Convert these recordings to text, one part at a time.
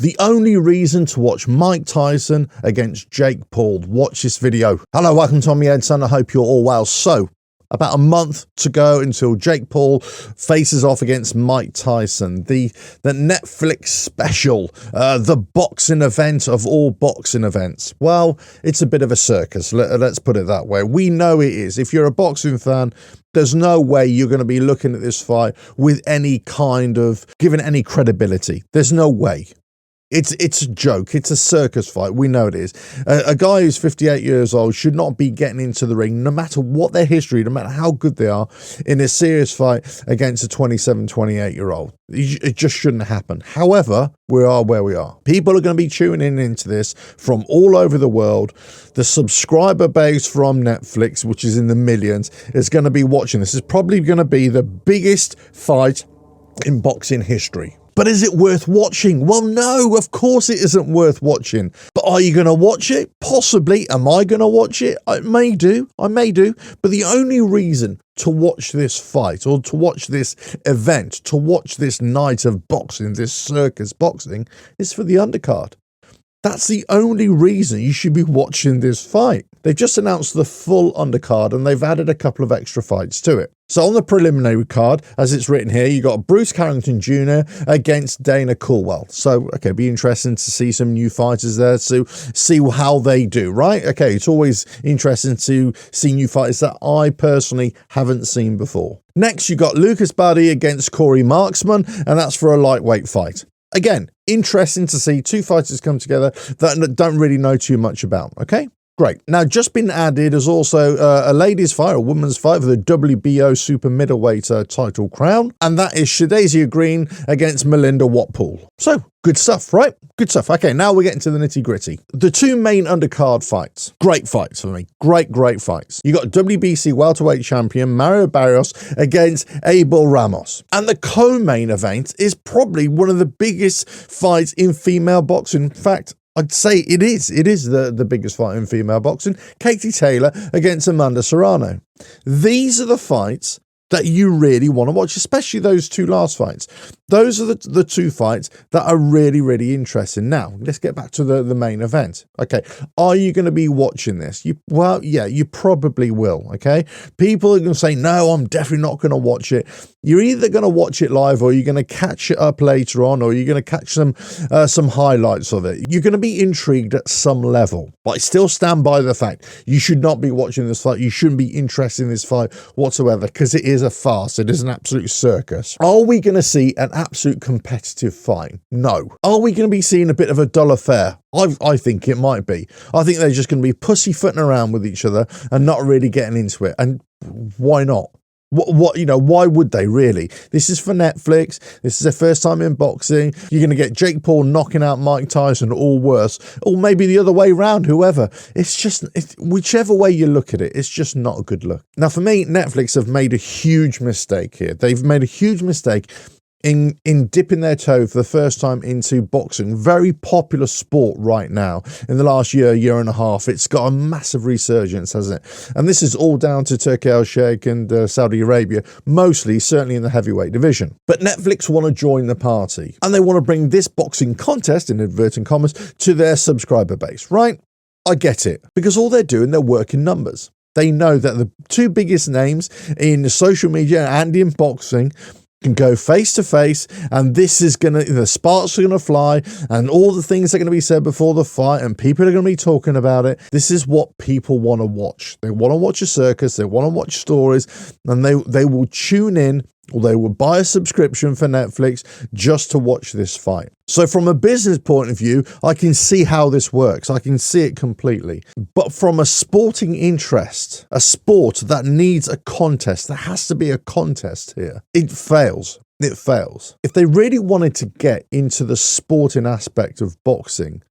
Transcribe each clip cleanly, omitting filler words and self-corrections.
The only reason to watch Mike Tyson against Jake Paul. Watch this video. Hello, welcome to Tommy Edson. I hope you're all well. So, about a month to go until Jake Paul faces off against Mike Tyson. The Netflix special, the boxing event of all boxing events. Well, it's a bit of a circus, let's put it that way. We know it is. If you're a boxing fan, there's no way you're going to be looking at this fight with any kind of, given any credibility. There's no way. It's a joke. It's a circus fight. We know it is. A guy who's 58 years old should not be getting into the ring, no matter what their history, no matter how good they are, in a serious fight against a 27, 28-year-old. It just shouldn't happen. However, we are where we are. People are going to be tuning into this from all over the world. The subscriber base from Netflix, which is in the millions, is going to be watching this. It's probably going to be the biggest fight in boxing history. But is it worth watching? Well, no, of course it isn't worth watching. But are you going to watch it? Possibly. Am I going to watch it? I may do. But the only reason to watch this fight, or to watch this event, to watch this night of boxing, this circus boxing, is for the undercard. That's the only reason you should be watching this fight. They've just announced the full undercard and they've added a couple of extra fights to it. So on the preliminary card, as it's written here, you got Bruce Carrington Jr. against Dana Coolwell. So, okay, be interesting to see some new fighters there, to see how they do, right? Okay, it's always interesting to see new fighters that I personally haven't seen before. Next, you got Lucas Buddy against Corey Marksman, and that's for a lightweight fight. Again, interesting to see two fighters come together that don't really know too much about, okay? Great. Now, just been added is also a ladies' fight, a women's fight for the WBO super middleweight title crown, and that is Shadazia Green against Melinda Watpool. So, good stuff, right? Good stuff. Okay, now we're getting to the nitty-gritty. The two main undercard fights. Great fights for me. Great fights. You got WBC welterweight champion Mario Barrios against Abel Ramos. And the co-main event is probably one of the biggest fights in female boxing. In fact, I'd say it is. It is the biggest fight in female boxing. Katie Taylor against Amanda Serrano. These are the fights that you really want to watch, especially those two last fights. Those are the two fights that are really interesting. Now, let's get back to the main event. Okay, are you going to be watching this? Well, yeah, you probably will, okay? People are going to say, no, I'm definitely not going to watch it. You're either going to watch it live, or you're going to catch it up later on, or you're going to catch some highlights of it. You're going to be intrigued at some level. But I still stand by the fact you should not be watching this fight. You shouldn't be interested in this fight whatsoever, because it is a farce. It is an absolute circus. Are we going to see an absolute competitive fight? No. Are we going to be seeing a bit of a dull affair? I think it might be. I think they're just going to be pussyfooting around with each other and not really getting into it. And why not? Why would they really? This is for Netflix. This is their first time in boxing. You're going to get Jake Paul knocking out Mike Tyson, or worse, or maybe the other way around, whoever. It's whichever way you look at it, it's just not a good look. Now, for me, Netflix have made a huge mistake here. They've made a huge mistake in dipping their toe for the first time into boxing. Very popular sport right now. In the last year and a half, it's got a massive resurgence, hasn't it? And this is all down to Turkey al-Sheikh and Saudi Arabia, mostly, certainly in the heavyweight division. But Netflix want to join the party, and they want to bring this boxing contest, in inverted commas, to their subscriber base, right? I get it, because all they're doing, they're working numbers. They know that the two biggest names in social media and in boxing can go face to face, and this is the sparks are gonna fly, and all the things are gonna be said before the fight, and people are gonna be talking about it. This is what people want to watch. They want to watch a circus. They want to watch stories, and they will tune in, or they will buy a subscription for Netflix just to watch this fight. So from a business point of view, I can see how this works. I can see it completely. But from a sporting interest, a sport that needs a contest, there has to be a contest here, it fails. It fails. If they really wanted to get into the sporting aspect of boxing,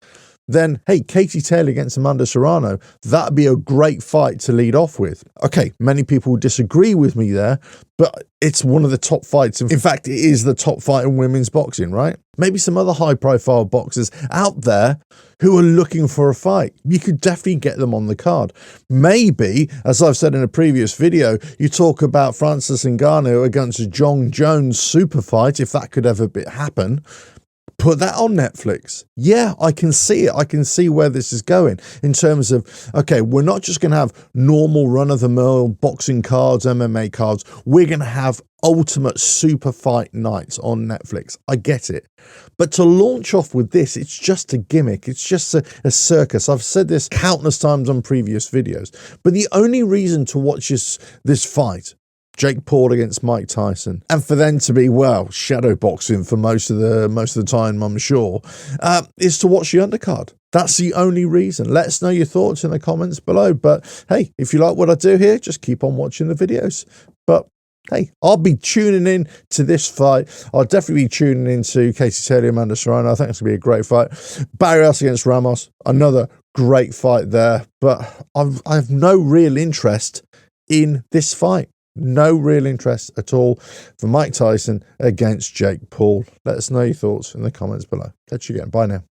then, hey, Katie Taylor against Amanda Serrano, that'd be a great fight to lead off with. Okay, many people disagree with me there, but it's one of the top fights. In fact, it is the top fight in women's boxing, right? Maybe some other high-profile boxers out there who are looking for a fight. You could definitely get them on the card. Maybe, as I've said in a previous video, you talk about Francis Ngannou against a John Jones super fight, if that could ever happen. Put that on Netflix. Yeah, I can see it. I can see where this is going in terms of, okay, we're not just going to have normal run-of-the-mill boxing cards, MMA cards. We're going to have ultimate super fight nights on Netflix. I get it. But to launch off with this, it's just a gimmick. It's just a circus. I've said this countless times on previous videos. But the only reason to watch this fight, Jake Paul against Mike Tyson, and for them to be, well, shadow boxing for most of the time, I'm sure, is to watch the undercard. That's the only reason. Let us know your thoughts in the comments below. But hey, if you like what I do here, just keep on watching the videos. But hey, I'll be tuning in to this fight. I'll definitely be tuning into Katie Taylor, Amanda Serrano. I think it's going to be a great fight. Barrios against Ramos, another great fight there. But I have no real interest in this fight. No real interest at all for Mike Tyson against Jake Paul. Let us know your thoughts in the comments below. Catch you again. Bye now.